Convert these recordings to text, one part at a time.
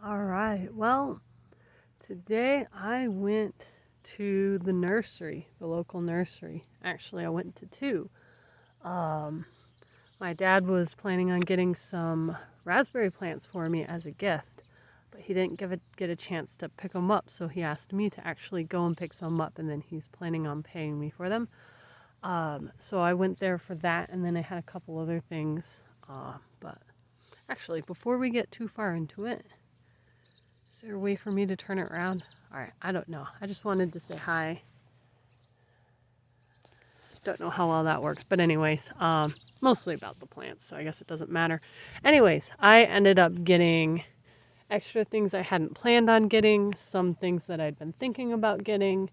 All right. Well, today I went to the nursery, the local nursery. Actually, I went to two. Um, my dad was planning on getting some raspberry plants for me as a gift, but he didn't get a chance to pick them up, so he asked me to actually go and pick some up, and then he's planning on paying me for them. So I went there for that, and then I had a couple other things. But actually, before we get too far into it, is there a way for me to turn it around? All right, I don't know. I just wanted to say hi. Don't know how well that works, but anyways, mostly about the plants, so I guess it doesn't matter. Anyways, I ended up getting extra things I hadn't planned on getting, some things that I'd been thinking about getting,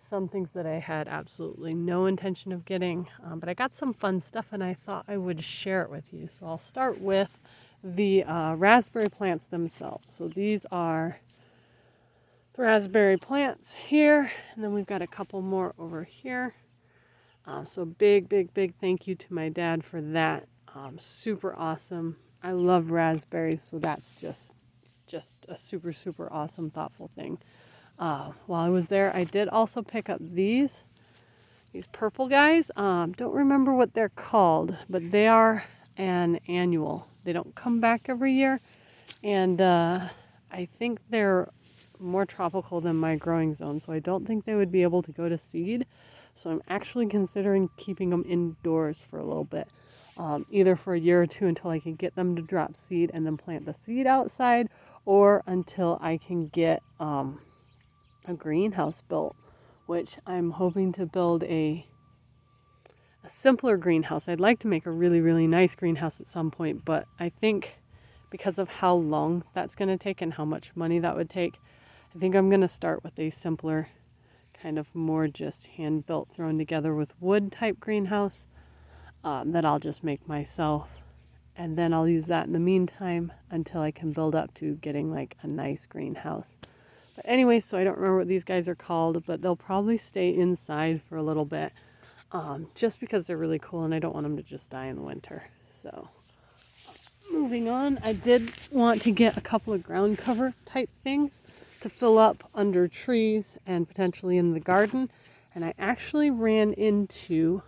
some things that I had absolutely no intention of getting, but I got some fun stuff and I thought I would share it with you. So I'll start with the raspberry plants themselves. So these are the raspberry plants here, and then we've got a couple more over here. So big thank you to my dad for that. Super awesome. I love raspberries, so that's just a super awesome, thoughtful thing. While I was there, I did also pick up these purple guys. Don't remember what they're called, but they are an annual. They don't come back every year, and I think they're more tropical than my growing zone, so I don't think they would be able to go to seed. So I'm actually considering keeping them indoors for a little bit, either for a year or two until I can get them to drop seed and then plant the seed outside, or until I can get a greenhouse built, which I'm hoping to build a simpler greenhouse. I'd like to make a really nice greenhouse at some point, but I think because of how long that's going to take and how much money that would take, I think I'm going to start with a simpler, kind of more just hand-built, thrown together with wood type greenhouse that I'll just make myself. And then I'll use that in the meantime until I can build up to getting like a nice greenhouse. But anyway, so I don't remember what these guys are called, but they'll probably stay inside for a little bit just because they're really cool and I don't want them to just die in the winter. So moving on, I did want to get a couple of ground cover type things to fill up under trees and potentially in the garden. And I actually ran into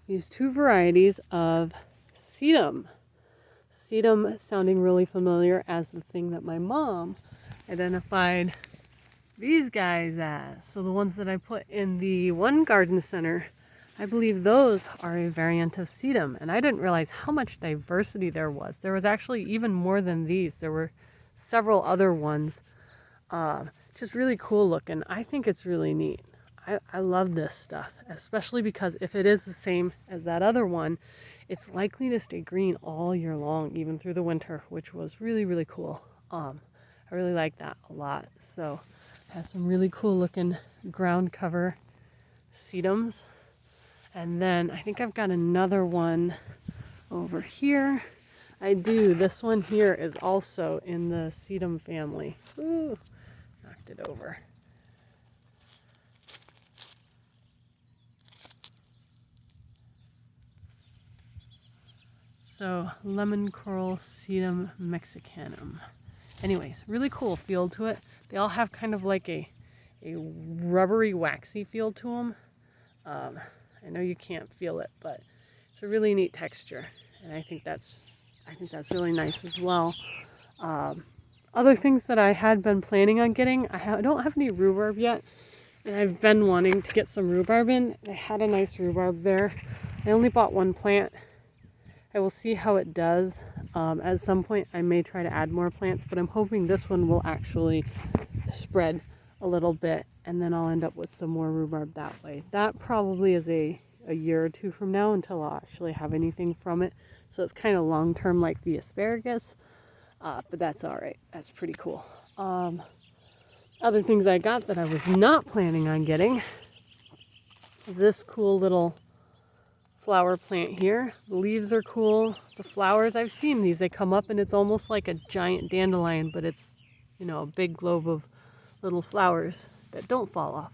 these two varieties of sedum. Sedum sounding really familiar as the thing that my mom identified these guys as. So the ones that I put in the one garden center, I believe those are a variant of sedum. And I didn't realize how much diversity there was. There was actually even more than these. There were several other ones. Just really cool looking. I think it's really neat. I love this stuff, especially because if it is the same as that other one, it's likely to stay green all year long, even through the winter, which was really cool. I really like that a lot. So it has some really cool looking ground cover sedums. And then I think I've got another one over here. I do. This one here is also in the sedum family. Ooh, knocked it over. So lemon coral sedum mexicanum. Anyways, really cool feel to it. They all have kind of like a rubbery, waxy feel to them. I know you can't feel it, but it's a really neat texture, and I think that's really nice as well. Other things that I had been planning on getting, I don't have any rhubarb yet, and I've been wanting to get some rhubarb in. I had a nice rhubarb there. I only bought one plant. I will see how it does. At some point I may try to add more plants, but I'm hoping this one will actually spread a little bit, and then I'll end up with some more rhubarb that way. That probably is a year or two from now until I'll actually have anything from it. So it's kind of long term like the asparagus, but that's all right. That's pretty cool. Other things I got that I was not planning on getting is this cool little flower plant here. The leaves are cool. The flowers, I've seen these. They come up and it's almost like a giant dandelion, but it's, a big globe of little flowers that don't fall off.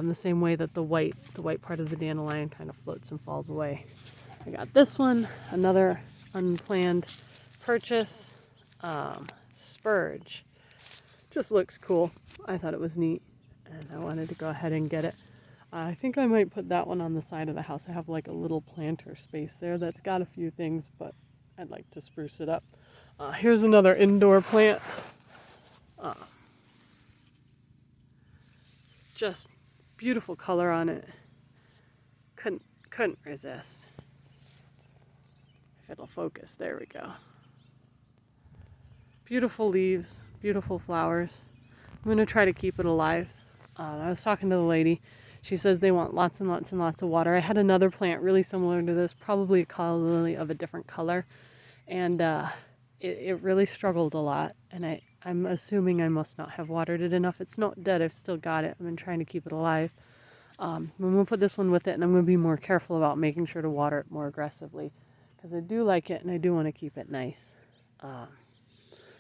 The same way that the white part of the dandelion kind of floats and falls away. I got this one, another unplanned purchase. spurge. Just looks cool. I thought it was neat, and I wanted to go ahead and get it. I think I might put that one on the side of the house. I have like a little planter space there that's got a few things, but I'd like to spruce it up. Here's another indoor plant. Just beautiful color on it. Couldn't resist. If it'll focus, there we go. Beautiful leaves, beautiful flowers. I'm going to try to keep it alive. I was talking to the lady. She says they want lots and lots and lots of water. I had another plant really similar to this, probably a calla lily of a different color. And it really struggled a lot. And I'm assuming I must not have watered it enough. It's not dead. I've still got it. I've been trying to keep it alive. I'm going to put this one with it, and I'm going to be more careful about making sure to water it more aggressively. Because I do like it, and I do want to keep it nice.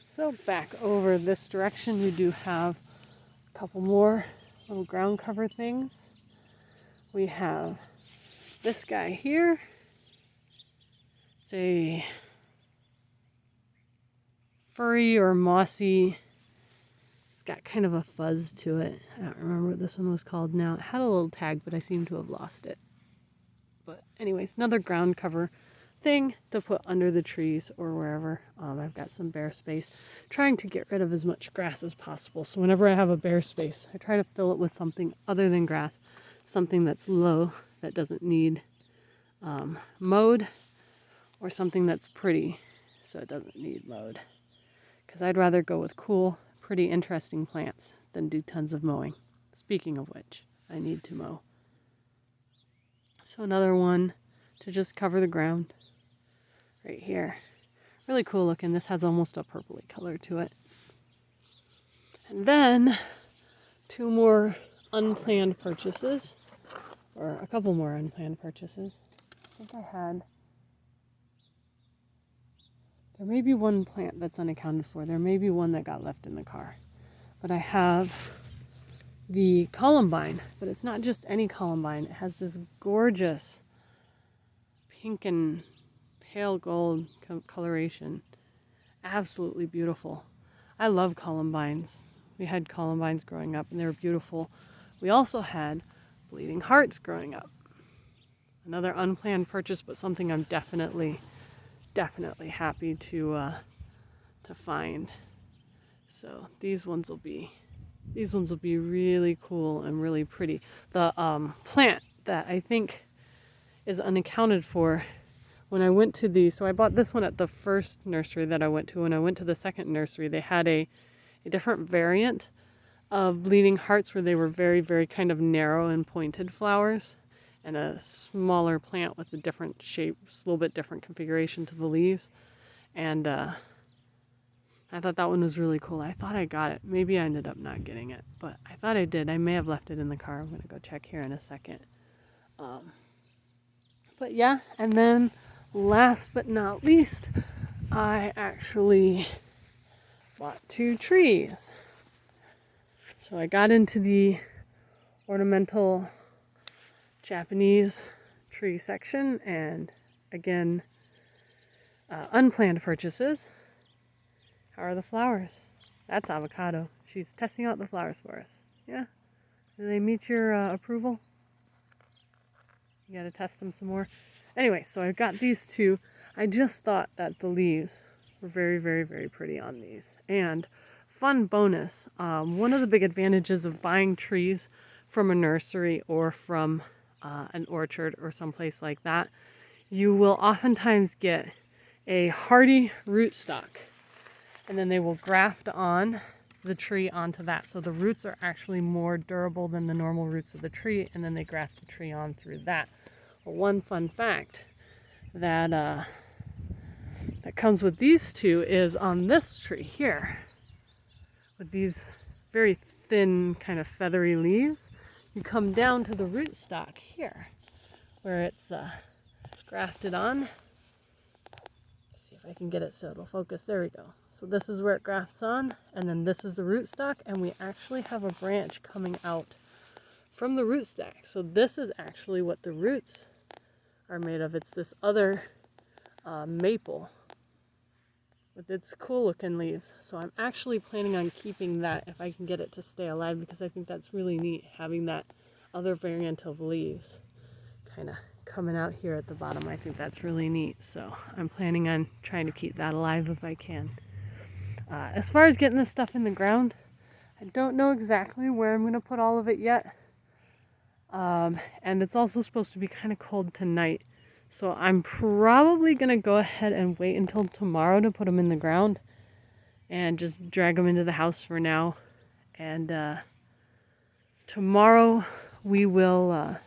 So back over this direction, you do have a couple more little ground cover things. We have this guy here. It's a furry or mossy. It's got kind of a fuzz to it. I don't remember what this one was called now. It had a little tag, but I seem to have lost it. But anyways, another ground cover thing to put under the trees or wherever. I've got some bare space, trying to get rid of as much grass as possible. So whenever I have a bare space, I try to fill it with something other than grass, something that's low, that doesn't need mowed, or something that's pretty, so it doesn't need mowed. Because I'd rather go with cool, pretty, interesting plants than do tons of mowing. Speaking of which, I need to mow. So another one to just cover the ground. Right here. Really cool looking. This has almost a purpley color to it. And then 2 more unplanned purchases, or a couple more unplanned purchases. I think there may be one plant that's unaccounted for. There may be one that got left in the car. But I have the columbine, but it's not just any columbine. It has this gorgeous pink and pale gold coloration. Absolutely beautiful. I love columbines. We had columbines growing up and they were beautiful. We also had bleeding hearts growing up. Another unplanned purchase, but something I'm definitely happy to find. So these ones will be really cool and really pretty. The plant that I think is unaccounted for, when I went to so I bought this one at the first nursery that I went to. When I went to the second nursery, they had a different variant of bleeding hearts where they were very, very kind of narrow and pointed flowers, and a smaller plant with a different shape, a little bit different configuration to the leaves. And I thought that one was really cool. I thought I got it. Maybe I ended up not getting it, but I thought I did. I may have left it in the car. I'm going to go check here in a second. But yeah, and then last but not least, I actually bought 2 trees. So I got into the ornamental Japanese tree section, and again, unplanned purchases. How are the flowers? That's avocado. She's testing out the flowers for us. Yeah? Do they meet your approval? You gotta test them some more. Anyway, so I got these 2. I just thought that the leaves were very, very, very pretty on these. And fun bonus, one of the big advantages of buying trees from a nursery or from an orchard or someplace like that, you will oftentimes get a hardy rootstock, and then they will graft on the tree onto that. So the roots are actually more durable than the normal roots of the tree, and then they graft the tree on through that. Well, one fun fact that that comes with these 2 is on this tree here, with these very thin kind of feathery leaves, you come down to the rootstock here where it's grafted on. Let's see if I can get it so it'll focus. There we go. So this is where it grafts on, and then this is the rootstock, and we actually have a branch coming out from the rootstock. So this is actually what the roots are made of. It's this other maple with its cool looking leaves. So I'm actually planning on keeping that if I can get it to stay alive, because I think that's really neat, having that other variant of leaves kind of coming out here at the bottom. I think that's really neat. So I'm planning on trying to keep that alive if I can. As far as getting this stuff in the ground, I don't know exactly where I'm going to put all of it yet. And it's also supposed to be kind of cold tonight. So I'm probably going to go ahead and wait until tomorrow to put them in the ground and just drag them into the house for now. And tomorrow we'll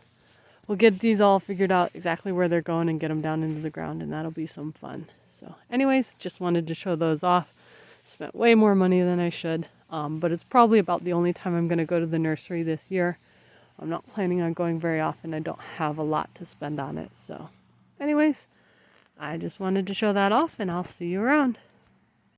get these all figured out exactly where they're going and get them down into the ground, and that'll be some fun. So anyways, just wanted to show those off. Spent way more money than I should, but it's probably about the only time I'm going to go to the nursery this year. I'm not planning on going very often. I don't have a lot to spend on it. So anyways, I just wanted to show that off, and I'll see you around.